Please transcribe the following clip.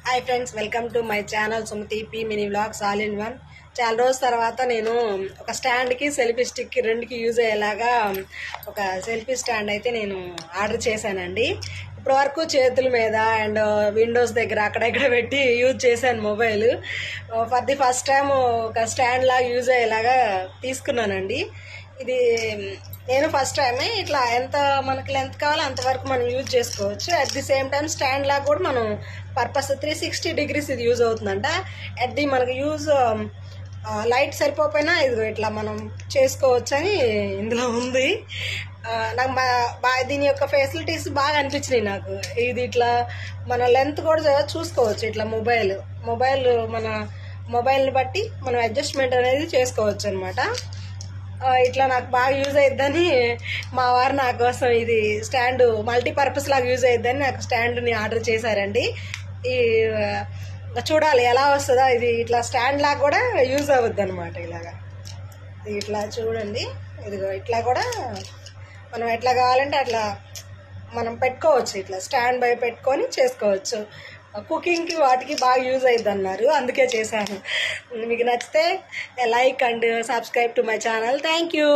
Hi friends, welcome to my channel Sumathi P mini vlogs all in one. చాలా రోజుల తర్వాత నేను ఒక స్టాండ్కి సెల్ఫీ స్టిక్కి రెండుకి యూజ్ అయ్యేలాగా ఒక సెల్ఫీ స్టాండ్ అయితే నేను ఆర్డర్ చేశానండి. ఇప్పటి వరకు చేతుల మీద అండ్ విండోస్ దగ్గర అక్కడెక్కడ పెట్టి యూజ్ చేశాను mobile. For the first time ఒక స్టాండ్ లాగా యూజ్ అయ్యేలాగా తీసుకున్నానండి. ఇది నేను ఫస్ట్ టైమే ఇట్లా ఎంత మనకి లెంత్ కావాలో అంతవరకు మనం యూజ్ చేసుకోవచ్చు. At the same time stand లాగా కూడా మనం పర్పస్ 360 degrees ఇది యూజ్ అవుతుందంట. అట్ ది మనకి యూజ్ లైట్ సరిపోకపోయినా ఇది ఇట్లా మనం చేసుకోవచ్చు అని ఇందులో ఉంది. నాకు దీని యొక్క ఫెసిలిటీస్ బాగా అనిపించినాయి నాకు. ఇది ఇట్లా మన లెంత్ కూడా చూసుకోవచ్చు. ఇట్లా మన మొబైల్ని బట్టి మనం అడ్జస్ట్మెంట్ అనేది చేసుకోవచ్చు అనమాట. ఇట్లా నాకు బాగా యూజ్ అయిద్దని మా వారు నా కోసం ఇది స్టాండ్ మల్టీపర్పస్ లాగా యూజ్ అయిద్దని నాకు స్టాండ్ని ఆర్డర్ చేశారండి. ఈ చూడాలి ఎలా వస్తుందో. ఇది ఇట్లా స్టాండ్ లాగా కూడా యూజ్ అవుద్ది అనమాట. ఇలాగా ఇట్లా చూడండి, ఇదిగో ఇట్లా కూడా మనం ఎట్లా కావాలంటే అట్లా మనం పెట్టుకోవచ్చు. ఇట్లా స్టాండ్ బై పెట్టుకొని చేసుకోవచ్చు. కుకింగ్కి వాటికి బాగా యూజ్ అవుద్ది అన్నారు, అందుకే చేశాను. మీకు నచ్చితే like and subscribe to my channel. Thank you.